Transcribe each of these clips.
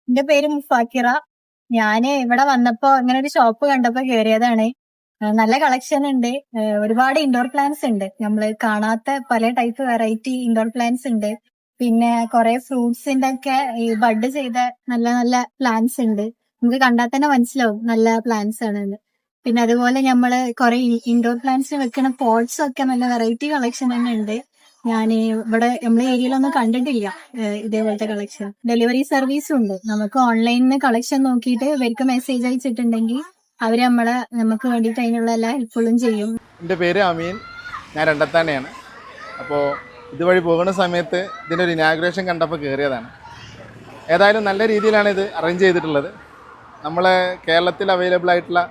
എന്റെ പേര് മുഫാക്കിറ. ഞാന് ഇവിടെ വന്നപ്പോ ഇങ്ങനെ ഒരു ഷോപ്പ് കണ്ടപ്പോ കേറിയതാണ്. നല്ല കളക്ഷൻ ഉണ്ട്. ഒരുപാട് ഇൻഡോർ പ്ലാന്റ്സ് ഉണ്ട്. നമ്മള് കാണാത്ത പല ടൈപ്പ് വെറൈറ്റി ഇൻഡോർ പ്ലാന്റ്സ് ഉണ്ട്. പിന്നെ കുറെ ഫ്രൂട്ട്സിന്റെ ഒക്കെ ഈ ബഡ് ചെയ്ത നല്ല നല്ല പ്ലാന്റ്സ് ഉണ്ട്. നമുക്ക് കണ്ടാൽ തന്നെ മനസ്സിലാവും നല്ല പ്ലാന്റ്സ് ആണെന്ന്. പിന്നെ അതുപോലെ നമ്മള് കുറെ ഇൻഡോർ പ്ലാന്റ്സ് വെക്കുന്ന പോട്ട്സ് ഒക്കെ നല്ല വെറൈറ്റി കളക്ഷൻ തന്നെ ഉണ്ട്. ഞാൻ ഇവിടെ നമ്മളെ ഏരിയയിലൊന്നും കണ്ടിട്ടില്ല ഇതേപോലത്തെ കളക്ഷൻ. ഡെലിവറി സർവീസും ഉണ്ട്. നമുക്ക് ഓൺലൈനിൽ കളക്ഷൻ നോക്കിയിട്ട് ഇവർക്ക് മെസ്സേജ് അയച്ചിട്ടുണ്ടെങ്കിൽ അവര് നമുക്ക് വേണ്ടിയിട്ട് അതിനുള്ള എല്ലാ ഹെൽപ്ഫുള്ളും ചെയ്യും. എൻ്റെ പേര് അമീൻ, ഞാൻ രണ്ടത്താനെയാണ്. അപ്പോൾ ഇതുവഴി പോകുന്ന സമയത്ത് ഇതിൻ്റെ ഒരു ഇനാഗുറേഷൻ കണ്ടപ്പോൾ കയറിയതാണ്. ഏതായാലും നല്ല രീതിയിലാണ് ഇത് അറേഞ്ച് ചെയ്തിട്ടുള്ളത്. നമ്മളെ കേരളത്തിൽ അവൈലബിൾ ആയിട്ടുള്ള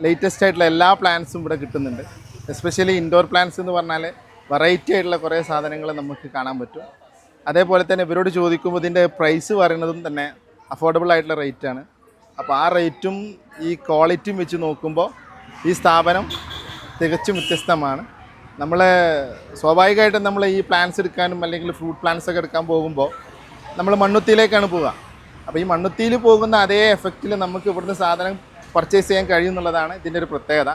ലേറ്റസ്റ്റ് ആയിട്ടുള്ള എല്ലാ പ്ലാന്റ്സും ഇവിടെ കിട്ടുന്നുണ്ട്. എസ്പെഷ്യലി ഇൻഡോർ പ്ലാന്റ്സ് എന്ന് പറഞ്ഞാൽ വെറൈറ്റി ആയിട്ടുള്ള കുറേ സാധനങ്ങൾ നമുക്ക് കാണാൻ പറ്റും. അതേപോലെ തന്നെ ഇവരോട് ചോദിക്കുമ്പോൾ ഇതിൻ്റെ പ്രൈസ് പറയുന്നതും തന്നെ അഫോർഡബിൾ ആയിട്ടുള്ള റേറ്റാണ്. അപ്പോൾ ആ റേറ്റും ഈ ക്വാളിറ്റിയും വെച്ച് നോക്കുമ്പോൾ ഈ സ്ഥാപനം തികച്ചും വ്യത്യസ്തമാണ്. നമ്മൾ സ്വാഭാവികമായിട്ടും നമ്മൾ ഈ പ്ലാന്റ്സ് എടുക്കാനും അല്ലെങ്കിൽ ഫ്രൂട്ട് പ്ലാന്റ്സ് ഒക്കെ എടുക്കാൻ പോകുമ്പോൾ നമ്മൾ മണ്ണുത്തിയിലേക്കാണ് പോവുക. അപ്പോൾ ഈ മണ്ണുത്തിയിൽ പോകുന്ന അതേ എഫക്റ്റിൽ നമുക്ക് ഇവിടുന്ന് സാധനം പർച്ചേസ് ചെയ്യാൻ കഴിയും എന്നുള്ളതാണ് ഇതിൻ്റെ ഒരു പ്രത്യേകത.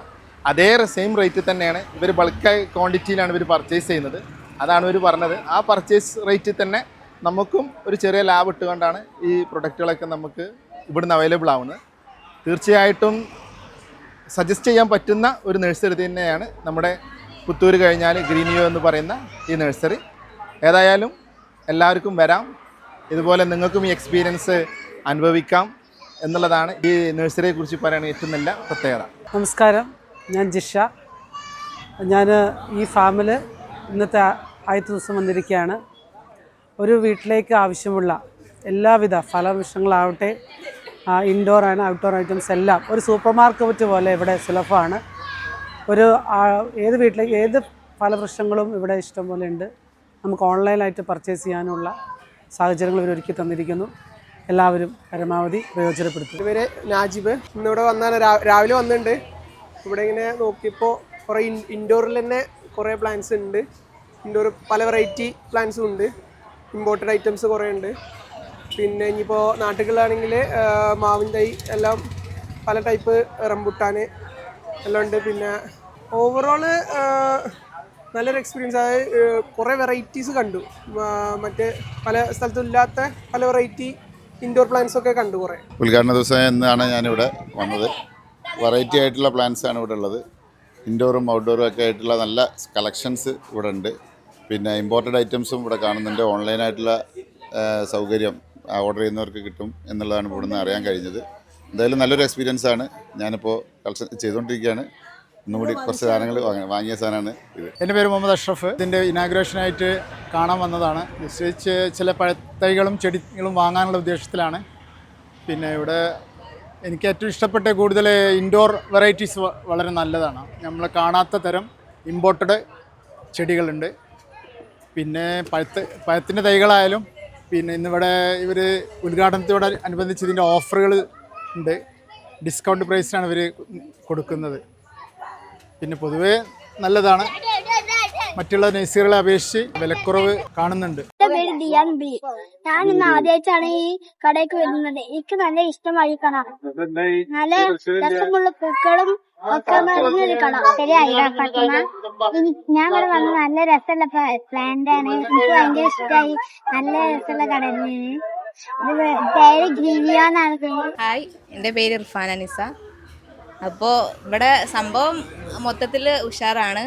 അതേ സെയിം റേറ്റ് തന്നെയാണ് ഇവർ ബൾക്കായി ക്വാണ്ടിറ്റിയിലാണ് ഇവർ പർച്ചേസ് ചെയ്യുന്നത്. അതാണ് ഇവർ പറഞ്ഞത്. ആ പർച്ചേസ് റേറ്റിൽ തന്നെ നമുക്കും ഒരു ചെറിയ ലാഭം ഇട്ടുകൊണ്ടാണ് ഈ പ്രൊഡക്റ്റുകളൊക്കെ നമുക്ക് ഇവിടുന്ന് അവൈലബിൾ ആവുന്നത്. തീർച്ചയായിട്ടും സജസ്റ്റ് ചെയ്യാൻ പറ്റുന്ന ഒരു നഴ്സറി തന്നെയാണ് നമ്മുടെ പുത്തൂർ കഴിഞ്ഞാൽ ഗ്രീനിയോ എന്ന് പറയുന്ന ഈ നഴ്സറി. ഏതായാലും എല്ലാവർക്കും വരാം, ഇതുപോലെ നിങ്ങൾക്കും ഈ എക്സ്പീരിയൻസ് അനുഭവിക്കാം എന്നുള്ളതാണ് ഈ നഴ്സറിയെ കുറിച്ച് പറയുന്ന ഏറ്റവും നല്ല പ്രത്യേകത. നമസ്കാരം, ഞാൻ ജിഷ. ഞാൻ ഈ ഫാമിൽ ഇന്നത്തെ ആദ്യത്തെ ദിവസം വന്നിരിക്കുകയാണ്. ഒരു വീട്ടിലേക്ക് ആവശ്യമുള്ള എല്ലാവിധ ഫലവൃക്ഷങ്ങളാവട്ടെ, ഇൻഡോർ ആൻഡ് ഔട്ട്ഡോർ ഐറ്റംസ് എല്ലാം ഒരു സൂപ്പർ മാർക്കറ്റ് പോലെ ഇവിടെ സുലഭമാണ്. ഏത് വീട്ടിലേക്ക് ഏത് ഫലവൃക്ഷങ്ങളും ഇവിടെ ഇഷ്ടം പോലെ ഉണ്ട്. നമുക്ക് ഓൺലൈനായിട്ട് പർച്ചേസ് ചെയ്യാനുള്ള സാഹചര്യങ്ങൾ ഇവർ ഒരുക്കി തന്നിരിക്കുന്നു. എല്ലാവരും പരമാവധി പ്രയോജനപ്പെടുത്തും. ഇവര് നാജിബ് ഇന്നിവിടെ വന്നാൽ രാവിലെ വന്നിട്ടുണ്ട്. ഇവിടെ ഇങ്ങനെ നോക്കിയപ്പോൾ കുറേ ഇൻഡോറിൽ തന്നെ കുറേ പ്ലാന്റ്സ് ഉണ്ട്. ഇൻഡോർ പല വെറൈറ്റി പ്ലാന്റ്സും ഉണ്ട്. ഇമ്പോർട്ടഡ് ഐറ്റംസ് കുറേ ഉണ്ട്. പിന്നെ ഇനിയിപ്പോൾ നാട്ടുകളിലാണെങ്കിൽ മാവിൻ തൈ എല്ലാം പല ടൈപ്പ് റംബുട്ടാൻ എല്ലാം ഉണ്ട്. പിന്നെ ഓവറോള് നല്ലൊരു എക്സ്പീരിയൻസ്. അതായത് കുറേ വെറൈറ്റീസ് കണ്ടു. മറ്റ് പല സ്ഥലത്തും ഇല്ലാത്ത പല വെറൈറ്റി ഇൻഡോർ പ്ലാന്റ്സ് ഒക്കെ കണ്ടു. കുറേ ഉദ്ഘാടന ദിവസം എന്നാണ് ഞാനിവിടെ വന്നത്. വെറൈറ്റി ആയിട്ടുള്ള പ്ലാന്റ്സ് ആണ് ഇവിടെ ഉള്ളത്. ഇൻഡോറും ഔട്ട്ഡോറും ഒക്കെ ആയിട്ടുള്ള നല്ല കളക്ഷൻസ് ഇവിടെ ഉണ്ട്. പിന്നെ ഇമ്പോർട്ടഡ് ഐറ്റംസും ഇവിടെ കാണുന്നുണ്ട്. ഓൺലൈനായിട്ടുള്ള സൗകര്യം ഓർഡർ ചെയ്യുന്നവർക്ക് കിട്ടും എന്നുള്ളതാണ് ഇവിടുന്ന് അറിയാൻ കഴിഞ്ഞത്. എന്തായാലും നല്ലൊരു എക്സ്പീരിയൻസ് ആണ്. ഞാനിപ്പോൾ കളക്ഷൻ ചെയ്തുകൊണ്ടിരിക്കുകയാണ്. ഒന്നുകൂടി കുറച്ച് സാധനങ്ങൾ വാങ്ങിയ സാധനമാണ് ഇത്. എൻ്റെ പേര് മുഹമ്മദ് അഷ്റഫ്. ഇതിൻ്റെ ഇനാഗുറേഷനായിട്ട് കാണാൻ വന്നതാണ്. നിശ്ചയിച്ച് ചില പഴത്തൈകളും ചെടികളും വാങ്ങാനുള്ള ഉദ്ദേശത്തിലാണ്. പിന്നെ ഇവിടെ എനിക്ക് ഏറ്റവും ഇഷ്ടപ്പെട്ട കൂടുതൽ ഇൻഡോർ വെറൈറ്റീസ് വളരെ നല്ലതാണ്. നമ്മൾ കാണാത്ത തരം ഇമ്പോർട്ടഡ് ചെടികളുണ്ട്. പിന്നെ പഴത്തിൻ്റെ തൈകളായാലും പിന്നെ ഇന്നിവിടെ ഇവർ ഉദ്ഘാടനത്തോട് അനുബന്ധിച്ച് ഇതിൻ്റെ ഓഫറുകൾ ഉണ്ട്. ഡിസ്കൗണ്ട് പ്രൈസിനാണ് ഇവർ കൊടുക്കുന്നത്. പിന്നെ പൊതുവേ നല്ലതാണ്. മറ്റുള്ള നഴ്സറികളെ അപേക്ഷിച്ച് വിലക്കുറവ് കാണുന്നുണ്ട്. എന്റെ പേര് ദിയാൻ ബി. ഞാൻ ഇന്ന് ആദ്യമായിട്ടാണ് ഈ കടയ്ക്ക് വരുന്നത്. എനിക്ക് നല്ല ഇഷ്ടമായി കാണാം. നല്ല രസമുള്ള പൂക്കളും ഒക്കെ നിറഞ്ഞൊരു കട. ശരിയായി ഞാൻ ഇവിടെ വന്ന് നല്ല രസമുള്ള പ്ലാന്റ് ആണ്. എനിക്ക് ഭയങ്കര ഇഷ്ടമായി. നല്ല രസമുള്ള കട തന്നെയാണ്. പേര് ഗ്രീനിയോ എന്നാണ് പേര്. ഹായ്, എൻ്റെ പേര് ഇർഫാന നിസ. അപ്പോൾ ഇവിടെ സംഭവം മൊത്തത്തിൽ ഉഷാറാണ്.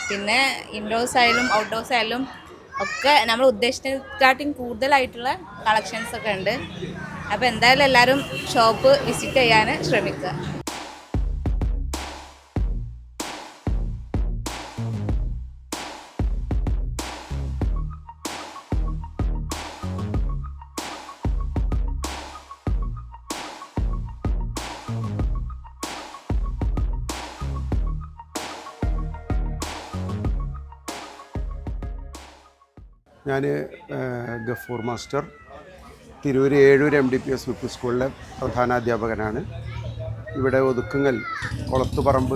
പിന്നെ ഇൻഡോഴ്സ് ആയാലും ഔട്ട്ഡോഴ്സ് ആയാലും ഒക്കെ നമ്മൾ ഉദ്ദേശിച്ചതിനെക്കാട്ടും കൂടുതലായിട്ടുള്ള കളക്ഷൻസ് ഒക്കെ ഉണ്ട്. അപ്പോൾ എന്തായാലും എല്ലാവരും ഷോപ്പ് വിസിറ്റ് ചെയ്യാൻ ശ്രമിക്കുക. ഞാൻ Gafoor master, Tirur Ezhur MDPS U P സ്കൂളിലെ പ്രധാനാധ്യാപകനാണ്. ഇവിടെ ഒതുക്കുങ്ങൽ കൊളത്തുപറമ്പ്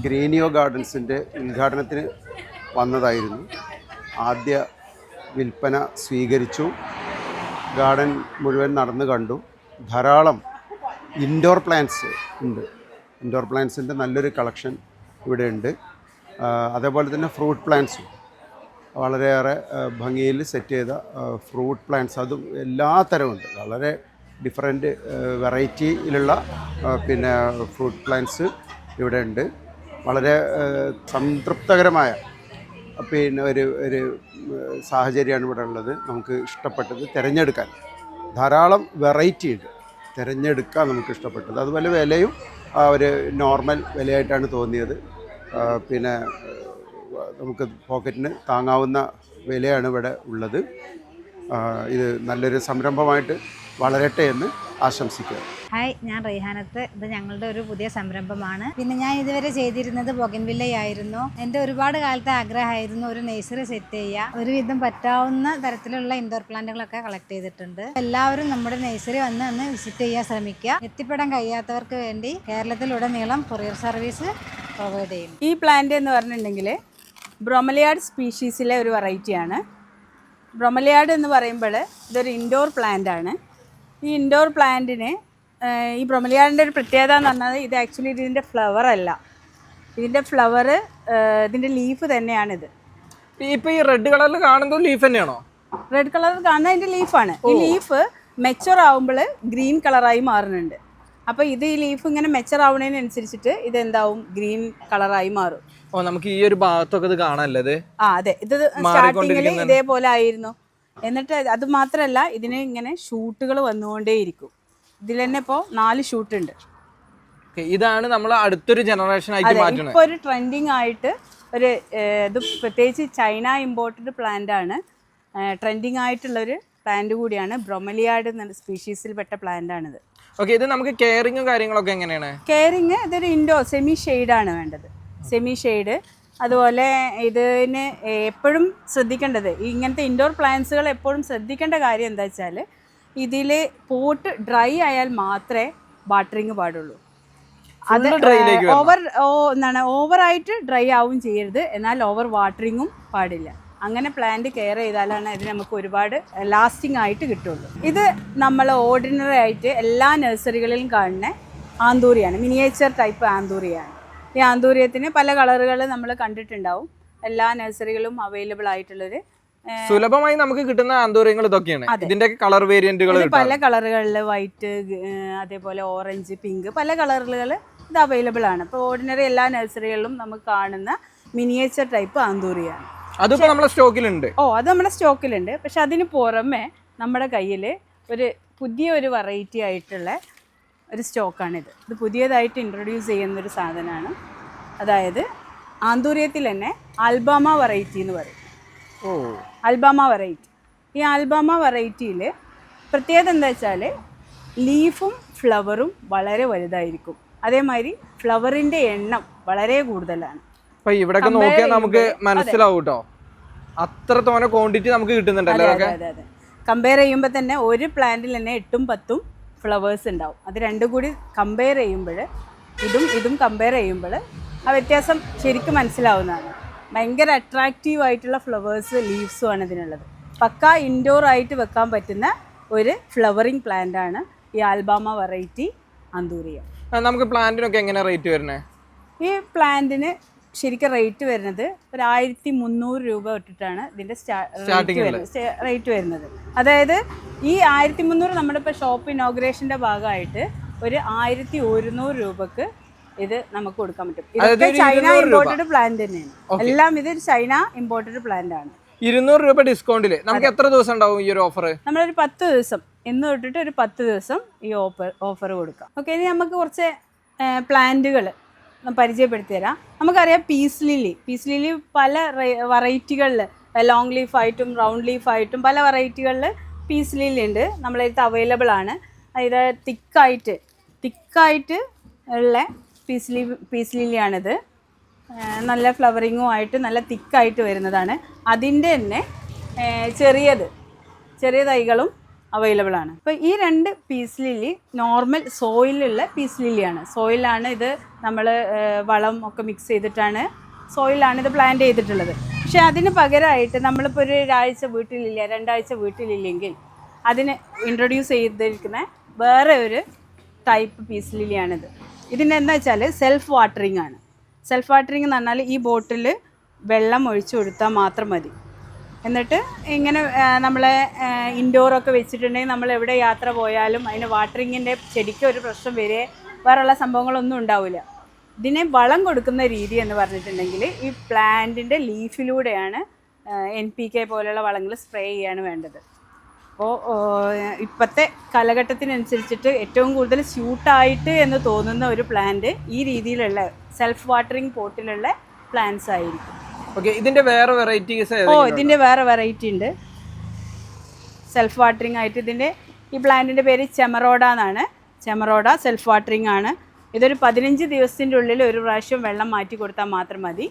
ഗ്രീനിയോ ഗാർഡൻസിൻ്റെ ഉദ്ഘാടനത്തിന് വന്നതായിരുന്നു. ആദ്യ വിൽപ്പന സ്വീകരിച്ചു. ഗാർഡൻ മുഴുവൻ നടന്ന് കണ്ടു. ധാരാളം ഇൻഡോർ പ്ലാന്റ്സ് ഉണ്ട്. ഇൻഡോർ പ്ലാന്റ്സിൻ്റെ നല്ലൊരു കളക്ഷൻ ഇവിടെ ഉണ്ട്. അതേപോലെ തന്നെ ഫ്രൂട്ട് പ്ലാന്റ്സും വളരെയേറെ ഭംഗിയിൽ സെറ്റ് ചെയ്ത ഫ്രൂട്ട് പ്ലാന്റ്സ്, അതും എല്ലാ തരമുണ്ട്. വളരെ ഡിഫറെൻറ്റ് വെറൈറ്റിയിലുള്ള പിന്നെ ഫ്രൂട്ട് പ്ലാന്റ്സ് ഇവിടെ ഉണ്ട്. വളരെ സംതൃപ്തകരമായ പിന്നെ ഒരു സാഹചര്യമാണ് ഇവിടെ ഉള്ളത്. നമുക്ക് ഇഷ്ടപ്പെട്ടത് തിരഞ്ഞെടുക്കാൻ ധാരാളം വെറൈറ്റി ഉണ്ട്, തിരഞ്ഞെടുക്കാൻ നമുക്ക് ഇഷ്ടപ്പെട്ടത്. അതുപോലെ വിലയും ഒരു നോർമൽ വിലയായിട്ടാണ് തോന്നിയത്. പിന്നെ നമുക്ക് പോക്കറ്റിന് താങ്ങാവുന്ന വിലയാണ് ഇവിടെ ഉള്ളത്. ഇത് നല്ലൊരു സംരംഭമായിട്ട് വളരട്ടെ എന്ന് ആശംസിക്കുക. ഹായ്, ഞാൻ റെയ്ഹാനത്ത്. ഇത് ഞങ്ങളുടെ ഒരു പുതിയ സംരംഭമാണ്. പിന്നെ ഞാൻ ഇതുവരെ ചെയ്തിരുന്നത് ബൊഗൻവില്ലയായിരുന്നു. എൻ്റെ ഒരുപാട് കാലത്തെ ആഗ്രഹമായിരുന്നു ഒരു നഴ്സറി സെറ്റ് ചെയ്യുക. ഒരുവിധം പറ്റാവുന്ന തരത്തിലുള്ള ഇൻഡോർ പ്ലാന്റുകളൊക്കെ കളക്ട് ചെയ്തിട്ടുണ്ട്. എല്ലാവരും നമ്മുടെ നഴ്സറി വന്ന് വിസിറ്റ് ചെയ്യാൻ ശ്രമിക്കുക. എത്തിപ്പെടാൻ കഴിയാത്തവർക്ക് വേണ്ടി കേരളത്തിലുടനീളം കൊറിയർ സർവീസ് പ്രൊവൈഡ് ചെയ്യും. ഈ പ്ലാന്റ് എന്ന് പറഞ്ഞിട്ടുണ്ടെങ്കിൽ ബ്രൊമലിയാഡ് സ്പീഷീസിലെ ഒരു വെറൈറ്റിയാണ്. ബ്രൊമലിയാഡ് എന്ന് പറയുമ്പോൾ ഇതൊരു ഇൻഡോർ പ്ലാന്റ് ആണ്. ഈ ഇൻഡോർ പ്ലാന്റിന് ഈ ബ്രൊമലിയാഡിൻ്റെ ഒരു പ്രത്യേകത എന്ന് പറഞ്ഞാൽ ഇത് ആക്ച്വലി ഇതിൻ്റെ ഫ്ലവർ അല്ല. ഇതിൻ്റെ ഫ്ലവർ ഇതിൻ്റെ ലീഫ് തന്നെയാണിത്. ഇപ്പോൾ ഈ റെഡ് കളറിൽ കാണുന്നത് ലീഫ് തന്നെയാണോ? റെഡ് കളറിൽ കാണുന്നത് ഇതിൻ്റെ ലീഫാണ്. ഈ ലീഫ് മെച്ചുവർ ആവുമ്പോൾ ഗ്രീൻ കളറായി മാറുന്നുണ്ട്. അപ്പോൾ ഇത് ഈ ലീഫ് ഇങ്ങനെ മെച്ചർ ആവുന്നതിനനുസരിച്ചിട്ട് ഇത് എന്താവും, ഗ്രീൻ കളറായി മാറും. നമുക്ക് ഈ ഒരു ഭാഗത്തൊക്കെ ഇത് കാണാനല്ലേ? അതെ, ഇത് സ്റ്റാർട്ടിങ്ങിൽ ഇതേപോലെ ആയിരുന്നു. എന്നിട്ട് അത് മാത്രമല്ല, ഇതിന് ഇങ്ങനെ ഷൂട്ടുകൾ വന്നുകൊണ്ടേയിരിക്കും. ഇതിൽ തന്നെ ഇപ്പോൾ 4 ഷൂട്ടുണ്ട്. ഇതാണ് നമ്മൾ അടുത്തൊരു ജനറേഷൻ ആയിട്ട് മാറ്റുന്നത്. ഇപ്പോൾ ഒരു ട്രെൻഡിങ് ആയിട്ട് ഒരു ഇത് പ്രത്യേകിച്ച് ചൈന ഇമ്പോർട്ടഡ് പ്ലാന്റ് ആണ്. ട്രെൻഡിങ് ആയിട്ടുള്ളൊരു പ്ലാന്റ് കൂടിയാണ്. ബ്രൊമലിയാഡ് എന്ന സ്പീഷീസിൽപ്പെട്ട പ്ലാന്റ് ആണിത്. ഓക്കെ, ഇത് നമുക്ക് കെയറിങ്ങും കാര്യങ്ങളൊക്കെ എങ്ങനെയാണ്? കെയറിങ് ഇതൊരു ഇൻഡോർ സെമി ഷെയ്ഡാണ് വേണ്ടത്. Semi shade. അതുപോലെ ഇതിന് എപ്പോഴും ശ്രദ്ധിക്കേണ്ടത്, ഇങ്ങനത്തെ ഇൻഡോർ പ്ലാന്റ്സുകൾ എപ്പോഴും ശ്രദ്ധിക്കേണ്ട കാര്യം എന്താ വെച്ചാൽ, ഇതിൽ പോട്ട് ഡ്രൈ ആയാൽ മാത്രമേ വാട്ടറിങ് പാടുള്ളൂ. അത് ഓവറായിട്ട് ഡ്രൈ ആവും ചെയ്യരുത്, എന്നാൽ ഓവർ വാട്ടറിങ്ങും പാടില്ല. അങ്ങനെ പ്ലാന്റ് കെയർ ചെയ്താലാണ് ഇതിന് നമുക്ക് ഒരുപാട് ലാസ്റ്റിംഗ് ആയിട്ട് കിട്ടുള്ളൂ. ഇത് നമ്മൾ ഓർഡിനറി ആയിട്ട് എല്ലാ നഴ്സറികളിലും കാണുന്ന ആന്തൂറിയാണ്. Miniature type ആന്തൂറിയാണ്. ഈ ആന്തൂര്യത്തിന് പല കളറുകൾ നമ്മൾ കണ്ടിട്ടുണ്ടാവും. എല്ലാ നഴ്സറികളും അവൈലബിൾ ആയിട്ടുള്ളൊരു സുലഭമായി നമുക്ക് കിട്ടുന്ന ആന്തൂര്യങ്ങൾ ഇതൊക്കെയാണ്. ഇതിന്റെ കളർ വേരിയന്റുകൾ പല കളറുകളിൽ, വൈറ്റ്, അതേപോലെ ഓറഞ്ച്, പിങ്ക്, പല കളറുകൾ ഇത് അവൈലബിൾ ആണ്. ഇപ്പോൾ ഓർഡിനറി എല്ലാ നഴ്സറികളിലും നമുക്ക് കാണുന്ന മിനിയേച്ചർ ടൈപ്പ് ആന്തൂറിയാണ്. അതിപ്പോ നമ്മുടെ സ്റ്റോക്കിലുണ്ട്. അത് നമ്മുടെ സ്റ്റോക്കിലുണ്ട്. പക്ഷെ അതിന് പുറമെ നമ്മുടെ കയ്യിൽ പുതിയൊരു വെറൈറ്റി ആയിട്ടുള്ള ഒരു സ്റ്റോക്കാണിത്. ഇത് പുതിയതായിട്ട് ഇൻട്രൊഡ്യൂസ് ചെയ്യുന്നൊരു സാധനമാണ്. അതായത് ആന്തൂര്യത്തിൽ തന്നെ ആൽബാമ വെറൈറ്റി എന്ന് പറയും. ആൽബാമ വെറൈറ്റി. ഈ ആൽബാമ വെറൈറ്റിയിൽ പ്രത്യേകത എന്താ വെച്ചാൽ, ലീഫും ഫ്ലവറും വളരെ വലുതായിരിക്കും. അതേമാതിരി ഫ്ലവറിൻ്റെ എണ്ണം വളരെ കൂടുതലാണ്. അപ്പൊ ഇവിടെ നോക്കിയാൽ നമുക്ക് മനസ്സിലാവും കേട്ടോ, അത്രത്തോനെ ക്വാണ്ടിറ്റി നമുക്ക് കിട്ടുന്നുണ്ടല്ലോ. അതെ, കമ്പയർ ചെയ്യുമ്പോൾ തന്നെ ഒരു പ്ലാന്റിൽ തന്നെ 8ഉം 10ഉം ഫ്ലവേഴ്സ് ഉണ്ടാവും. അത് രണ്ടും കൂടി കമ്പയർ ചെയ്യുമ്പോൾ, ഇതും കമ്പയർ ചെയ്യുമ്പോൾ ആ വ്യത്യാസം ശരിക്കും മനസ്സിലാവുന്നതാണ്. ഭയങ്കര അട്രാക്റ്റീവ് ആയിട്ടുള്ള ഫ്ലവേഴ്സ്, ലീവ്സും ആണ് ഇതിനുള്ളത്. പക്കാ ഇൻഡോർ ആയിട്ട് വെക്കാൻ പറ്റുന്ന ഒരു ഫ്ലവറിങ് പ്ലാന്റ് ആണ് ഈ ആൽബാമ വെറൈറ്റി ആന്തൂറിയ. നമുക്ക് പ്ലാന്റിനൊക്കെ എങ്ങനെ റേറ്റ് വരുന്നത്? ഈ പ്ലാന്റിന് ശരിക്കും റേറ്റ് വരുന്നത് ഒരു 1300 രൂപ തൊട്ടിട്ടാണ് ഇതിൻ്റെ റേറ്റ് വരുന്നത്. അതായത് ഈ 1300 നമ്മുടെ ഇപ്പോൾ ഷോപ്പ് ഇനോഗ്രേഷൻ്റെ ഭാഗമായിട്ട് ഒരു 1100 രൂപക്ക് ഇത് നമുക്ക് കൊടുക്കാൻ പറ്റും. ഇതൊക്കെ ചൈന ഇമ്പോർട്ടഡ് പ്ലാന്റ് തന്നെയാണ്. എല്ലാം ഇത് ചൈന ഇമ്പോർട്ടഡ് പ്ലാന്റ് ആണ്. 200 രൂപ ഡിസ്കൗണ്ടില് നമുക്ക് എത്ര ദിവസം ഉണ്ടാവും ഈ ഒരു ഓഫർ? നമ്മളൊരു 10 ദിവസം, ഇന്ന് തൊട്ടിട്ട് ഒരു 10 ദിവസം ഈ ഓഫർ കൊടുക്കാം. ഓക്കെ, ഇനി നമുക്ക് കുറച്ച് പ്ലാന്റുകൾ പരിചയപ്പെടുത്തി തരാം. നമുക്കറിയാം പീസ് ലില്ലി പല വെറൈറ്റികളിൽ, ലോങ് ലീഫായിട്ടും റൗണ്ട് ലീഫായിട്ടും പല വെറൈറ്റികളിൽ പീസ് ലില്ലി ഉണ്ട്. നമ്മളടുത്ത് അവൈലബിൾ ആണ്. ഇത് തിക്കായിട്ട് ഉള്ള പീസ് ലില്ലിയാണിത്. നല്ല ഫ്ലവറിങ്ങും ആയിട്ട് നല്ല തിക്കായിട്ട് വരുന്നതാണ്. അതിൻ്റെ തന്നെ ചെറിയ തൈകളും അവൈലബിൾ ആണ്. അപ്പോൾ ഈ 2 പീസ് ലില്ലി നോർമൽ സോയിലുള്ള പീസ് ലില്ലിയാണ്. സോയിലാണ് ഇത് നമ്മൾ വളം ഒക്കെ മിക്സ് ചെയ്തിട്ടാണ് സോയിലാണ് ഇത് പ്ലാന്റ് ചെയ്തിട്ടുള്ളത്. പക്ഷേ അതിന് പകരമായിട്ട് നമ്മളിപ്പോൾ ഒരു 1 ആഴ്ച വീട്ടിലില്ല, 2 ആഴ്ച വീട്ടിലില്ലെങ്കിൽ അതിന് ഇൻട്രൊഡ്യൂസ് ചെയ്തിരിക്കുന്ന വേറെ ഒരു ടൈപ്പ് പീസ് ലില്ലിയാണിത്. ഇതിൻ്റെ എന്താ വെച്ചാൽ സെൽഫ് വാട്ടറിങ് ആണ്. സെൽഫ് വാട്ടറിങ് എന്ന് പറഞ്ഞാൽ ഈ ബോട്ടിൽ വെള്ളം ഒഴിച്ചു കൊടുത്താൽ മാത്രം മതി. എന്നിട്ട് ഇങ്ങനെ നമ്മളെ ഇൻഡോറൊക്കെ വെച്ചിട്ടുണ്ടെങ്കിൽ നമ്മൾ എവിടെ യാത്ര പോയാലും അതിന് വാട്ടറിങ്ങിൻ്റെ ചെടിക്ക് ഒരു പ്രശ്നം വരെ വേറെയുള്ള സംഭവങ്ങളൊന്നും ഉണ്ടാവില്ല. ഇതിനെ വളം കൊടുക്കുന്ന രീതി എന്ന് പറഞ്ഞിട്ടുണ്ടെങ്കിൽ ഈ പ്ലാന്റിൻ്റെ ലീഫിലൂടെയാണ് NPK പോലെയുള്ള വളങ്ങൾ സ്പ്രേ ചെയ്യാണ് വേണ്ടത്. അപ്പോൾ ഇപ്പോഴത്തെ കാലഘട്ടത്തിനനുസരിച്ചിട്ട് ഏറ്റവും കൂടുതൽ സ്യൂട്ടായിട്ട് എന്ന് തോന്നുന്ന ഒരു പ്ലാന്റ് ഈ രീതിയിലുള്ള സെൽഫ് വാട്ടറിങ് പോട്ടിലുള്ള പ്ലാന്റ്സ് ആയിരിക്കും. ഓക്കെ, ഇതിന്റെ വേറെ വെറൈറ്റീസ്? ഇതിന്റെ വേറെ വെറൈറ്റി ഉണ്ട് സെൽഫ് വാട്ടറിങ് ആയിട്ട്. ഇതിന്റെ ഈ പ്ലാന്റിന്റെ പേര് ചെമറോഡ എന്നാണ്. ചെമറോഡ സെൽഫ് വാട്ടറിങ് ആണ്. ഇതൊരു 15 ദിവസത്തിൻ്റെ ഉള്ളിൽ ഒരു പ്രാവശ്യം വെള്ളം മാറ്റി കൊടുത്താൽ മാത്രം മതി.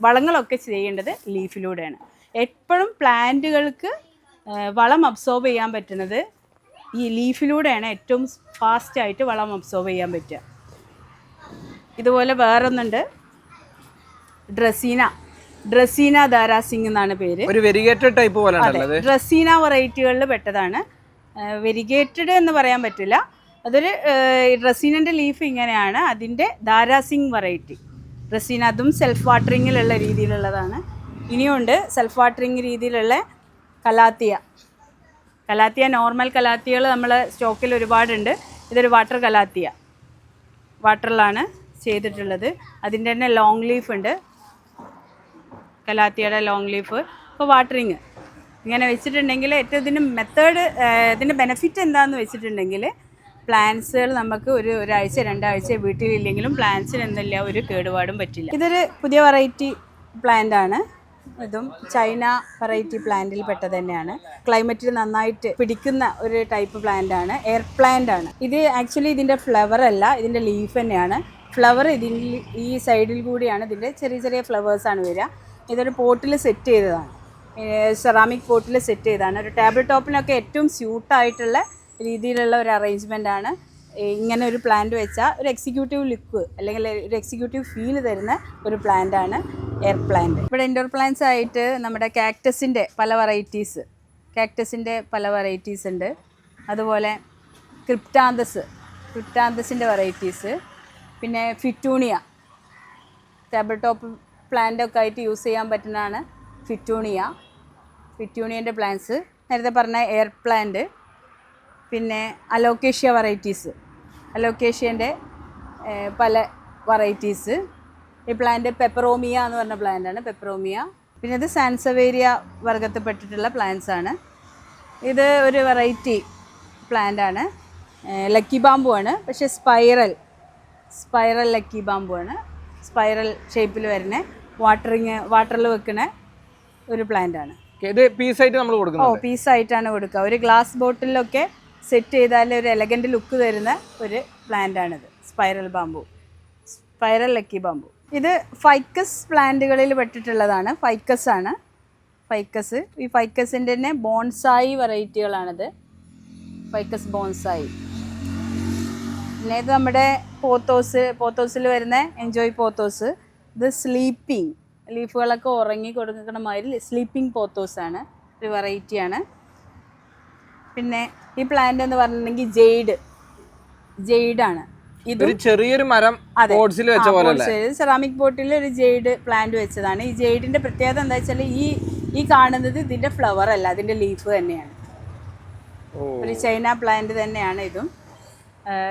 വളങ്ങളൊക്കെ ചെയ്യേണ്ടത് ലീഫിലൂടെയാണ്. എപ്പോഴും പ്ലാന്റുകൾക്ക് വളം അബ്സോർബ് ചെയ്യാൻ പറ്റുന്നത് ഈ ലീഫിലൂടെയാണ്. ഏറ്റവും ഫാസ്റ്റായിട്ട് വളം അബ്സോർബ് ചെയ്യാൻ പറ്റുക. ഇതുപോലെ വേറൊന്നുണ്ട്, ഡ്രസീന ദാരാസിംഗ് എന്നാണ് പേര്. ഒരു വെരിഗേറ്റഡ് ടൈപ്പ് പോലെ ഡ്രസീന വെറൈറ്റികളിൽ പെട്ടതാണ്. വെരിഗേറ്റഡ് എന്ന് പറയാൻ പറ്റില്ല. അതൊരു ഡ്രസീനൻ്റെ ലീഫ് ഇങ്ങനെയാണ്. അതിൻ്റെ ദാരാസിംഗ് വെറൈറ്റി ഡ്രസീന, അതും സെൽഫ് വാട്ടറിങ്ങിലുള്ള രീതിയിലുള്ളതാണ്. ഇനിയുണ്ട് സെൽഫ് വാട്ടറിങ് രീതിയിലുള്ള കലാത്തിയ നോർമൽ കലാത്തിയകൾ നമ്മളെ സ്റ്റോക്കിൽ ഒരുപാടുണ്ട്. ഇതൊരു വാട്ടർ കലാത്തിയ, വാട്ടറിലാണ് ചെയ്തിട്ടുള്ളത്. അതിൻ്റെ തന്നെ ലോങ് ലീഫ് ഉണ്ട്, കലാത്തിയുടെ ലോങ് ലീഫ്. ഇപ്പോൾ വാട്ടറിങ് ഇങ്ങനെ വെച്ചിട്ടുണ്ടെങ്കിൽ ഏറ്റവും ഇതിൻ്റെ ബെനിഫിറ്റ് എന്താണെന്ന് വെച്ചിട്ടുണ്ടെങ്കിൽ പ്ലാന്റ്സുകൾ നമുക്ക് ഒരാഴ്ച 2 ആഴ്ച വീട്ടിലില്ലെങ്കിലും പ്ലാന്റ്സിന് എന്തില്ല ഒരു കേടുപാടും പറ്റില്ല. ഇതൊരു പുതിയ വെറൈറ്റി പ്ലാന്റ് ആണ്. ഇതും ചൈന വെറൈറ്റി പ്ലാന്റിൽ പെട്ടത് തന്നെയാണ്. ക്ലൈമറ്റിൽ നന്നായിട്ട് പിടിക്കുന്ന ഒരു ടൈപ്പ് പ്ലാന്റ് ആണ്. എയർ പ്ലാന്റ് ആണ് ഇത്. ആക്ച്വലി ഇതിൻ്റെ ഫ്ലവർ അല്ല, ഇതിൻ്റെ ലീഫ് തന്നെയാണ്. ഫ്ലവർ ഈ സൈഡിൽ കൂടിയാണ്. ഇതിൻ്റെ ചെറിയ ചെറിയ ഫ്ലവേഴ്സാണ് വരിക. ഇതൊരു പോട്ടിൽ സെറ്റ് ചെയ്തതാണ്, സെറാമിക് പോട്ടിൽ സെറ്റ് ചെയ്തതാണ്. ഒരു ടേബിൾ ടോപ്പിനൊക്കെ ഏറ്റവും സ്യൂട്ടായിട്ടുള്ള രീതിയിലുള്ള ഒരു അറേഞ്ച്മെൻ്റ് ആണ്. ഇങ്ങനെ ഒരു പ്ലാന്റ് വെച്ചാൽ ഒരു എക്സിക്യൂട്ടീവ് ലുക്ക് അല്ലെങ്കിൽ ഒരു എക്സിക്യൂട്ടീവ് ഫീൽ തരുന്ന ഒരു പ്ലാന്റ് ആണ് എയർ പ്ലാന്റ്. ഇവിടെ ഇൻഡോർ പ്ലാന്റ്സ് ആയിട്ട് നമ്മുടെ കാക്ടസിൻ്റെ പല വെറൈറ്റീസ് ഉണ്ട്. അതുപോലെ ക്രിപ്റ്റാന്തസിൻ്റെ വെറൈറ്റീസ്, പിന്നെ ഫിറ്റൂണിയ ടേബിൾ ടോപ്പ് പ്ലാന്റൊക്കെ ആയിട്ട് യൂസ് ചെയ്യാൻ പറ്റുന്നതാണ് ഫിറ്റൂണിയൻ്റെ പ്ലാന്റ്സ്. നേരത്തെ പറഞ്ഞ എയർ പ്ലാന്റ്. പിന്നെ അലോക്കേഷ്യ വെറൈറ്റീസ്, അലോക്കേഷ്യൻ്റെ പല വെറൈറ്റീസ്. ഈ പ്ലാന്റ് പെപ്പറോമിയ എന്ന് പറഞ്ഞ പ്ലാന്റാണ്, പെപ്പറോമിയ. പിന്നെ ഇത് സാൻസവേരിയ വർഗത്തിൽപ്പെട്ടിട്ടുള്ള പ്ലാന്റ്സ് ആണ്. ഇത് ഒരു വെറൈറ്റി പ്ലാന്റ് ആണ്, ലക്കി ബാമ്പു ആണ്. പക്ഷേ സ്പൈറൽ ലക്കി ബാമ്പു ആണ്. സ്പൈറൽ ഷേപ്പിൽ വരുന്ന വാട്ടറിൽ വെക്കുന്ന ഒരു പ്ലാന്റ് ആണ്. ഇത് പീസായിട്ട് നമ്മൾ കൊടുക്കുന്നത്? പീസായിട്ടാണ് കൊടുക്കുക. ഒരു ഗ്ലാസ് ബോട്ടിലൊക്കെ സെറ്റ് ചെയ്താൽ ഒരു എലഗൻ്റ് ലുക്ക് തരുന്ന ഒരു പ്ലാന്റാണിത്. Spiral lucky bamboo. ഇത് ഫൈക്കസ് പ്ലാന്റുകളിൽ പെട്ടിട്ടുള്ളതാണ്. ഫൈക്കസ്. ഈ ഫൈക്കസിൻ്റെ തന്നെ ബോൺസായി വെറൈറ്റികളാണിത്. Ficus bonsai. പിന്നെ ഇത് നമ്മുടെ പോത്തോസിൽ വരുന്ന എൻജോയ് പോത്തോസ്. ഇത് സ്ലീപ്പിംഗ്, ലീഫുകളൊക്കെ ഉറങ്ങി കൊടുക്കുന്ന മാതിരി സ്ലീപ്പിംഗ് പോത്തോസാണ്, ഒരു വെറൈറ്റിയാണ്. പിന്നെ ഈ പ്ലാന്റ് എന്ന് പറഞ്ഞിട്ടുണ്ടെങ്കിൽ ജെയ്ഡാണ്. ഇതൊരു ചെറിയൊരു മരം വെച്ച പോലെ സെറാമിക് പോട്ടിൽ ഒരു ജെയ്ഡ് പ്ലാന്റ് വെച്ചതാണ്. ഈ ജെയ്ഡിന്റെ പ്രത്യേകത എന്താ വെച്ചാൽ ഈ കാണുന്നത് ഇതിന്റെ ഫ്ലവർ അല്ല, അതിന്റെ ലീഫ് തന്നെയാണ്. ഒരു ചൈന പ്ലാന്റ് തന്നെയാണ് ഇതും.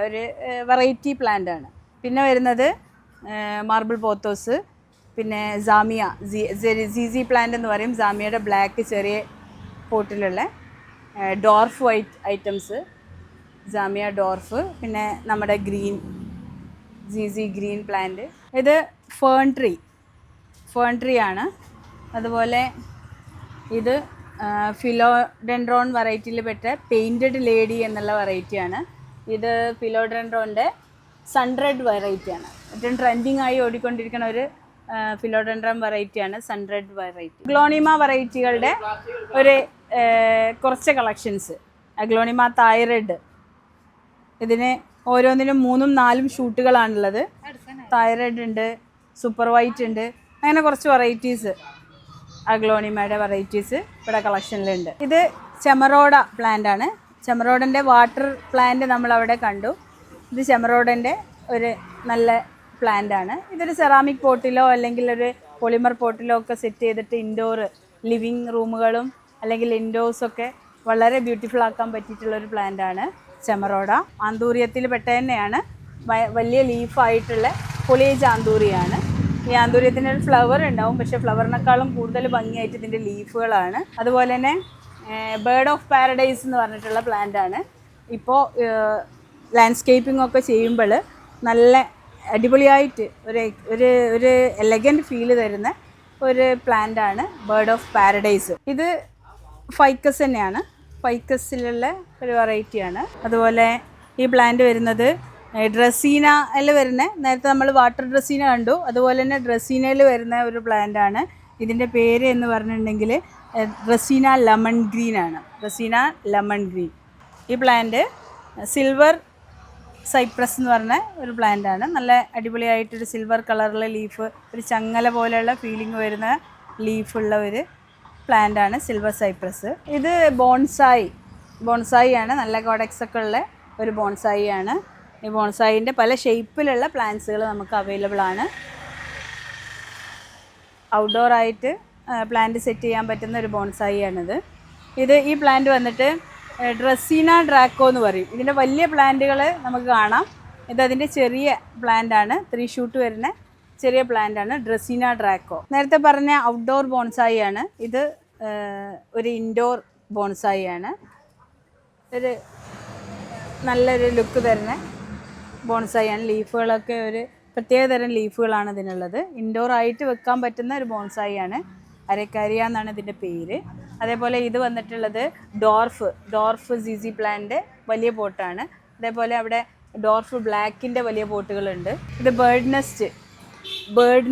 ഒരു വെറൈറ്റി പ്ലാന്റ് ആണ്. പിന്നെ വരുന്നത് മാർബിൾ പോത്തോസ്, പിന്നെ സാമിയ, സി പ്ലാന്റ് എന്ന് പറയും. സാമിയയുടെ ബ്ലാക്ക് ചെറിയ പോട്ടിലുള്ള dwarf white items, zamia dwarf. പിന്നെ നമ്മുടെ ഗ്രീൻ പ്ലാന്റ്. ഇത് ഫേൺ ട്രീ ആണ്. അതുപോലെ ഇത് ഫിലോഡെൻഡ്രോൺ വെറൈറ്റിയിൽ പെട്ട പെയിൻറ്റഡ് ലേഡി എന്നുള്ള വെറൈറ്റിയാണ്. ഇത് ഫിലോഡെൻഡ്രോൻ്റെ സൺറെഡ് വെറൈറ്റിയാണ്. ഏറ്റവും ട്രെൻഡിങ് ആയി ഓടിക്കൊണ്ടിരിക്കുന്ന ഒരു ഫിലോഡെൻഡ്രോൺ വെറൈറ്റിയാണ് സൺറെഡ് വെറൈറ്റി. അഗ്ലോണിമ വെറൈറ്റികളുടെ ഒരു കുറച്ച് കളക്ഷൻസ്. അഗ്ലോണിമ തൈറോയ്ഡ്, ഇതിന് ഓരോന്നിനും 3-4 ഷൂട്ടുകളാണുള്ളത്. തൈറോയ്ഡ് ഉണ്ട്, സൂപ്പർ വൈറ്റ് ഉണ്ട്, അങ്ങനെ കുറച്ച് വെറൈറ്റീസ് അഗ്ലോണിമയുടെ വെറൈറ്റീസ് ഇവിടെ കളക്ഷനിലുണ്ട്. ഇത് ചെമറോഡ പ്ലാന്റ് ആണ്. ചെമറോഡൻ്റെ വാട്ടർ പ്ലാന്റ് നമ്മളവിടെ കണ്ടു. ഇത് ചെമറോഡൻ്റെ ഒരു നല്ല പ്ലാന്റ് ആണ്. ഇതൊരു സെറാമിക് പോട്ടിലോ അല്ലെങ്കിൽ ഒരു പോളിമർ പോട്ടിലോ ഒക്കെ സെറ്റ് ചെയ്തിട്ട് ഇൻഡോർ ലിവിങ് റൂമുകളും അല്ലെങ്കിൽ ഇൻഡോഴ്സൊക്കെ വളരെ ബ്യൂട്ടിഫുൾ ആക്കാൻ പറ്റിയിട്ടുള്ളൊരു പ്ലാന്റ് ആണ് ചെമറോഡ. ആന്തൂറിയത്തിൽ പെട്ട തന്നെയാണ്. വലിയ ലീഫായിട്ടുള്ള പൊളിയേജ് ആന്തൂറിയാണ്. ഈ ആന്തൂര്യത്തിൻ്റെ ഒരു ഫ്ലവർ ഉണ്ടാവും, പക്ഷേ ഫ്ലവറിനേക്കാളും കൂടുതൽ ഭംഗിയായിട്ട് ഇതിൻ്റെ ലീഫുകളാണ്. അതുപോലെ തന്നെ ബേർഡ് ഓഫ് പാരഡൈസ് എന്ന് പറഞ്ഞിട്ടുള്ള പ്ലാന്റ് ആണ്. ഇപ്പോൾ ലാൻഡ്സ്കേപ്പിംഗ് ഒക്കെ ചെയ്യുമ്പോൾ നല്ല അടിപൊളിയായിട്ട് ഒരു എലഗൻറ്റ് ഫീല് തരുന്ന ഒരു പ്ലാന്റ് ആണ് ബേർഡ് ഓഫ് പാരഡൈസ്. ഇത് ഫൈക്കസ് തന്നെയാണ്, ഫൈക്കസിലുള്ള ഒരു വെറൈറ്റിയാണ്. അതുപോലെ ഈ പ്ലാന്റ് വരുന്നത് ഡ്രസീനയിൽ വരുന്ന, നേരത്തെ നമ്മൾ വാട്ടർ ഡ്രസീന കണ്ടു, അതുപോലെ തന്നെ ഡ്രസീനയിൽ വരുന്ന ഒരു പ്ലാന്റ് ആണ്. ഇതിൻ്റെ പേര് എന്ന് പറഞ്ഞിട്ടുണ്ടെങ്കിൽ ഡ്രസീന ലെമൺ ഗ്രീൻ ആണ്. Dracaena lemon green. ഈ പ്ലാന്റ് സിൽവർ സൈപ്രസ് എന്ന് പറഞ്ഞ ഒരു പ്ലാന്റ് ആണ്. നല്ല അടിപൊളിയായിട്ടൊരു സിൽവർ കളറിലെ ലീഫ്, ഒരു ചങ്ങല പോലെയുള്ള ഫീലിംഗ് വരുന്ന ലീഫുള്ള ഒരു പ്ലാന്റ് ആണ് സിൽവർ സൈപ്രസ്. ഇത് ബോൺസായി ആണ്. നല്ല കോഡക്സ് ഒക്കെ ഉള്ള ഒരു ബോൺസായി ആണ്. ഈ ബോൺസായിൻ്റെ പല ഷേപ്പിലുള്ള പ്ലാന്റ്സുകൾ നമുക്ക് അവൈലബിൾ ആണ്. ഔട്ട്ഡോർ ആയിട്ട് പ്ലാന്റ് സെറ്റ് ചെയ്യാൻ പറ്റുന്ന ഒരു ബോൺസായി ആണിത്. ഈ പ്ലാന്റ് വന്നിട്ട് ഡ്രസീന ഡ്രാക്കോ എന്ന് പറയും. ഇതിൻ്റെ വലിയ പ്ലാന്റുകൾ നമുക്ക് കാണാം. അതിൻ്റെ ചെറിയ പ്ലാന്റ് ആണ്, 3 ഷൂട്ട് വരുന്ന ചെറിയ പ്ലാന്റ് ആണ് ഡ്രസീന ഡ്രാക്കോ. നേരത്തെ പറഞ്ഞ ഔട്ട്ഡോർ ബോൺസായി ആണ്. ഇത് ഒരു ഇൻഡോർ ബോൺസായി ആണ്. ഒരു നല്ലൊരു ലുക്ക് തരുന്ന ബോൺസായി ആണ്. ലീഫുകളൊക്കെ ഒരു പ്രത്യേകതരം ലീഫുകളാണ് ഇതിനുള്ളത്. ഇൻഡോർ ആയിട്ട് വെക്കാൻ പറ്റുന്ന ഒരു ബോൺസായി ആണ്. അരക്കാരിയ എന്നാണ് ഇതിൻ്റെ പേര്. അതേപോലെ ഇത് വന്നിട്ടുള്ളത് ഡോർഫ് സിസി പ്ലാന്റ് വലിയ പോട്ടാണ്. അതേപോലെ അവിടെ ഡോർഫ് ബ്ലാക്കിൻ്റെ വലിയ പോട്ടുകളുണ്ട്. ഇത് ബേർഡ്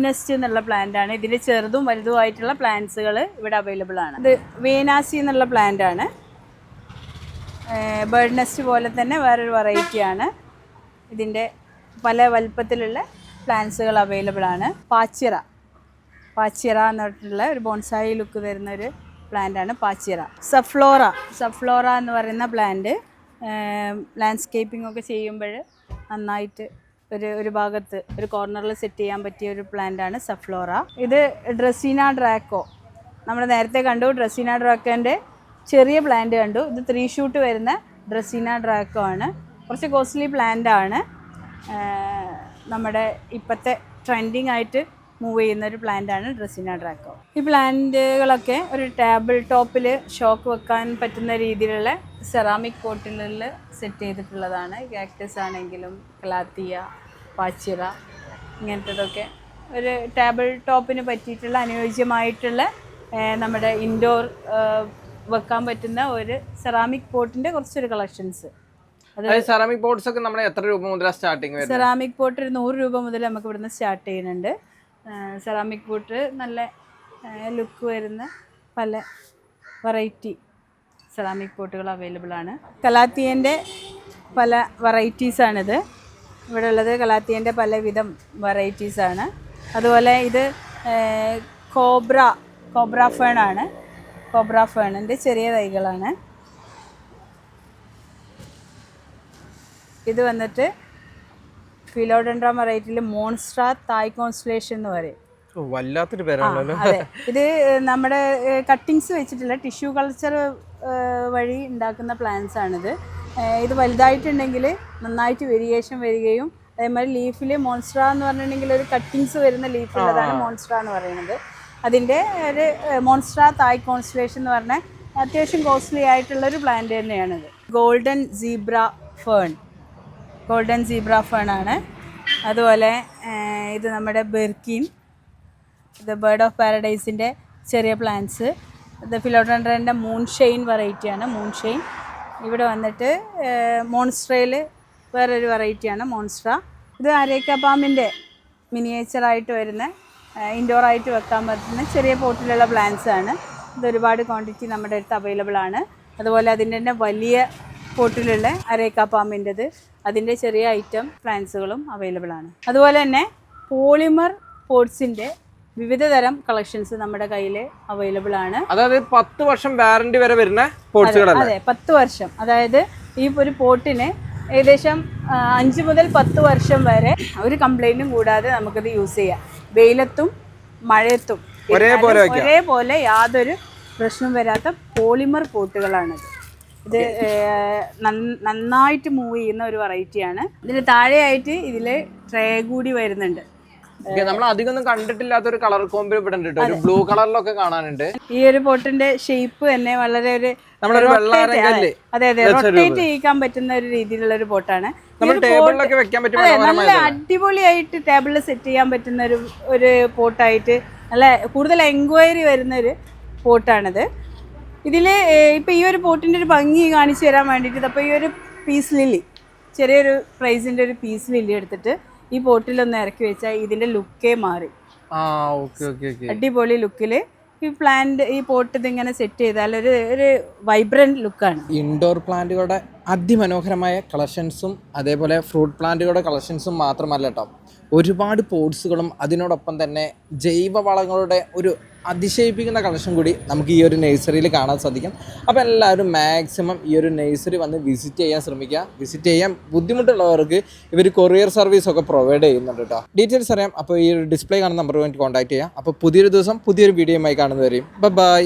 നെസ്റ്റ് എന്നുള്ള പ്ലാന്റ് ആണ്. ഇതിൻ്റെ ചെറുതും വലുതുമായിട്ടുള്ള പ്ലാന്റ്സുകൾ ഇവിടെ അവൈലബിൾ ആണ്. ഇത് വേനാസി എന്നുള്ള പ്ലാന്റ് ആണ്. ബേർഡ് നെസ്റ്റ് പോലെ തന്നെ വേറൊരു വെറൈറ്റിയാണ്. ഇതിൻ്റെ പല വലുപ്പത്തിലുള്ള പ്ലാന്റ്സുകൾ അവൈലബിൾ ആണ്. പാച്ചിറ എന്ന് പറഞ്ഞിട്ടുള്ള ഒരു ബോൺസായി ലുക്ക് തരുന്ന ഒരു പ്ലാന്റ് ആണ് പാച്ചിറ. സഫ്ലോറ എന്ന് പറയുന്ന പ്ലാന്റ് ലാൻഡ്സ്കേപ്പിംഗ് ഒക്കെ ചെയ്യുമ്പോൾ നന്നായിട്ട് ഒരു ഭാഗത്ത് ഒരു കോർണറിൽ സെറ്റ് ചെയ്യാൻ പറ്റിയ ഒരു പ്ലാന്റ് ആണ് സഫ്ലോറ. ഇത് ഡ്രസീന ഡ്രാക്കോ, നമ്മൾ നേരത്തെ കണ്ടു. ഡ്രസീന ഡ്രാക്കോൻ്റെ ചെറിയ പ്ലാന്റ് കണ്ടു. ഇത് 3 ഷൂട്ട് വരുന്ന ഡ്രസീന ഡ്രാക്കോ ആണ്. കുറച്ച് കോസ്റ്റ്ലി പ്ലാന്റ് ആണ്. നമ്മുടെ ഇപ്പോഴത്തെ ട്രെൻഡിങ് ആയിട്ട് മൂവ് ചെയ്യുന്ന ഒരു പ്ലാന്റ് ആണ് ഡ്രസീന ഡ്രാക്കോ. ഈ പ്ലാന്റുകളൊക്കെ ഒരു ടേബിൾ ടോപ്പിൽ ഷോക്ക് വെക്കാൻ പറ്റുന്ന രീതിയിലുള്ള സെറാമിക് പോട്ടിലിൽ സെറ്റ് ചെയ്തിട്ടുള്ളതാണ്. കാക്ടസ് ആണെങ്കിലും കലാത്തിയ, പാച്ചിറ ഇങ്ങനത്തതൊക്കെ ഒരു ടേബിൾ ടോപ്പിന് പറ്റിയിട്ടുള്ള അനുയോജ്യമായിട്ടുള്ള നമ്മുടെ ഇൻഡോർ വെക്കാൻ പറ്റുന്ന ഒരു സെറാമിക് പോട്ടിൻ്റെ കുറച്ചൊരു കളക്ഷൻസ്. സെറാമിക് പോട്ട്സ് ഒക്കെ നമ്മുടെ എത്ര രൂപ മുതൽ സ്റ്റാർട്ടിങ്? സെറാമിക് പോട്ട് ഒരു 100 രൂപ മുതൽ നമുക്ക് ഇവിടുന്ന് സ്റ്റാർട്ട് ചെയ്യുന്നുണ്ട്. സെറാമിക് പോട്ട് നല്ല ലുക്ക് വരുന്ന പല വെറൈറ്റി സെറാമിക് പോട്ടുകൾ അവൈലബിൾ ആണ്. കലാത്തിയൻ്റെ പല വെറൈറ്റീസാണിത്. ഇവിടെ ഉള്ളത് കലാത്തിയൻ്റെ പലവിധം വെറൈറ്റീസാണ്. അതുപോലെ ഇത് കോബ്ര ഫേൺ ആണ്. കോബ്ര ഫേണിൻ്റെ ചെറിയ തൈകളാണ്. ഇത് വന്നിട്ട് ഫിലോഡെൻഡ്രം വെറൈറ്റിയിൽ മോൺസ്ട്ര തായ് കോൺസ്റ്റലേഷൻ എന്ന് പറയും. വല്ലാത്തൊരു പേരാണല്ലോ. അതെ, ഇത് നമ്മുടെ കട്ടിങ്സ് വെച്ചിട്ടുള്ള ടിഷ്യൂ കൾച്ചർ വഴി ഉണ്ടാക്കുന്ന പ്ലാന്റ്സ് ആണിത്. ഇത് വലുതായിട്ടുണ്ടെങ്കിൽ നന്നായിട്ട് വേരിയേഷൻ വരികയും അതേമാതിരി ലീഫിൽ മോൺസ്ട്ര എന്ന് പറഞ്ഞിട്ടുണ്ടെങ്കിൽ ഒരു കട്ടിങ്സ് വരുന്ന ലീഫുള്ളതാണ് മോൺസ്ട്ര എന്ന് പറയുന്നത്. അതിൻ്റെ ഒരു മോൺസ്ട്ര തായ് കോൺസ്റ്റലേഷൻ എന്ന് പറഞ്ഞാൽ അത്യാവശ്യം കോസ്റ്റ്ലി ആയിട്ടുള്ളൊരു പ്ലാന്റ് തന്നെയാണിത്. ഗോൾഡൻ സീബ്ര ഫേൺ ആണ്. അതുപോലെ ഇത് നമ്മുടെ ബെർക്കിൻ, ഇത് ബേർഡ് ഓഫ് പാരഡൈസിൻ്റെ ചെറിയ പ്ലാന്റ്സ്. ഇത് ഫിലോഡെൻഡ്രൻ്റെ മൂൺഷെയിൻ വെറൈറ്റിയാണ്. മൂൺഷെയിൻ ഇവിടെ വന്നിട്ട് മോൺസ്ട്രയിൽ വേറൊരു വെറൈറ്റിയാണ് മോൺസ്ട്ര. ഇത് അരേക്ക പാമ്പിൻ്റെ മിനിയേച്ചറായിട്ട് വരുന്ന ഇൻഡോറായിട്ട് വെക്കാൻ പറ്റുന്ന ചെറിയ പോട്ടിലുള്ള പ്ലാന്റ്സ് ആണ്. ഇതൊരുപാട് ക്വാണ്ടിറ്റി നമ്മുടെ അടുത്ത് അവൈലബിൾ ആണ്. അതുപോലെ അതിൻ്റെ തന്നെ വലിയ പോട്ടിലുള്ള അരേക്ക പാമ്പിൻ്റെത്, അതിൻ്റെ ചെറിയ ഐറ്റം പ്ലാന്റ്സുകളും അവൈലബിൾ ആണ്. അതുപോലെ തന്നെ പോളിമർ പോട്ട്സിൻ്റെ വിവിധ തരം കളക്ഷൻസ് നമ്മുടെ കയ്യിൽ അവൈലബിൾ ആണ്. അതായത് 10 വർഷം വാറണ്ടി വരെ വരുന്ന പോട്ട്സുകളല്ലേ? അതെ, 10 വർഷം. അതായത് ഈ ഒരു പോട്ടിന് ഏകദേശം 5 മുതൽ 10 വർഷം വരെ ഒരു കംപ്ലൈൻറ്റും കൂടാതെ നമുക്കത് യൂസ് ചെയ്യാം. വെയിലത്തും മഴയത്തും ഒരേപോലെ യാതൊരു പ്രശ്നവും വരാത്ത പോളിമർ പോട്ടുകളാണിത്. ഇത് നന്നായിട്ട് മൂവ് ചെയ്യുന്ന ഒരു വെറൈറ്റിയാണ്. ഇതിന് താഴെയായിട്ട് ഇതിൽ ട്രേ കൂടി വരുന്നുണ്ട്. നമ്മൾ അധികം ഒന്നും കണ്ടിട്ടില്ലാത്തൊരു കളർ കോമ്പോ ഇവിടെ ഉണ്ട് കേട്ടോ. ഒരു ബ്ലൂ കളറിലൊക്കെ കാണാനുണ്ട്. ഈ ഒരു പോട്ടിന്റെ ഷേപ്പ് തന്നെ വളരെ ഒരു നമ്മളൊരു വെള്ളാരങ്കല്ല് അതെ റൊട്ടേറ്റ് ചെയ്യിക്കാൻ പറ്റുന്ന ഒരു രീതിയിലുള്ള ഒരു പോട്ടാണ്. നമ്മൾ ടേബിളിലൊക്കെ വെക്കാൻ പറ്റും. നല്ല അടിപൊളിയായിട്ട് ടേബിളിൽ സെറ്റ് ചെയ്യാൻ പറ്റുന്ന ഒരു പോട്ടായിട്ട് നല്ല കൂടുതൽ എൻക്വയറി വരുന്ന ഒരു പോട്ടാണിത്. ഇതിൽ ഇപ്പം ഈ ഒരു പോട്ടിൻ്റെ ഒരു ഭംഗി കാണിച്ചു തരാൻ വേണ്ടിയിട്ട് അപ്പോൾ ഈ ഒരു പീസ് ലില്ലി, ചെറിയൊരു പ്രൈസിൻ്റെ ഒരു പീസ് ലില്ലി എടുത്തിട്ട് ഈ പോട്ടിലൊന്ന് ഇറക്കി വെച്ചാൽ ഇതിൻ്റെ ലുക്കേ മാറി. അടിപൊളി ലുക്കിൽ ഈ പോട്ട് ഇതിങ്ങനെ സെറ്റ് ചെയ്താൽ ഒരു വൈബ്രന്റ് ലുക്കാണ്. ഇൻഡോർ പ്ലാന്റുകളുടെ അതിമനോഹരമായ കളക്ഷൻസും അതേപോലെ ഫ്രൂട്ട് പ്ലാന്റുകളുടെ കളക്ഷൻസും മാത്രമല്ല കേട്ടോ, ഒരുപാട് പോട്ട്സുകളും അതിനോടൊപ്പം തന്നെ ജൈവവളങ്ങളുടെ ഒരു അതിശയിപ്പിക്കുന്ന കളക്ഷൻ കൂടി നമുക്ക് ഈ ഒരു നഴ്സറിയിൽ കാണാൻ സാധിക്കും. അപ്പോൾ എല്ലാവരും മാക്സിമം ഈ ഒരു നഴ്സറി വന്ന് വിസിറ്റ് ചെയ്യാൻ ശ്രമിക്കുക. വിസിറ്റ് ചെയ്യാൻ ബുദ്ധിമുട്ടുള്ളവർക്ക് ഇവർ കൊറിയർ സർവീസൊക്കെ പ്രൊവൈഡ് ചെയ്യുന്നുണ്ട് കേട്ടോ. ഡീറ്റെയിൽസ് അറിയാം. അപ്പോൾ ഈ ഒരു ഡിസ്പ്ലേ കാണുന്ന നമ്പർ വേണ്ടി കോൺടാക്ട് ചെയ്യാം. അപ്പോൾ പുതിയൊരു ദിവസം പുതിയൊരു വീഡിയോയുമായി കാണുന്നവരെയും ബൈ.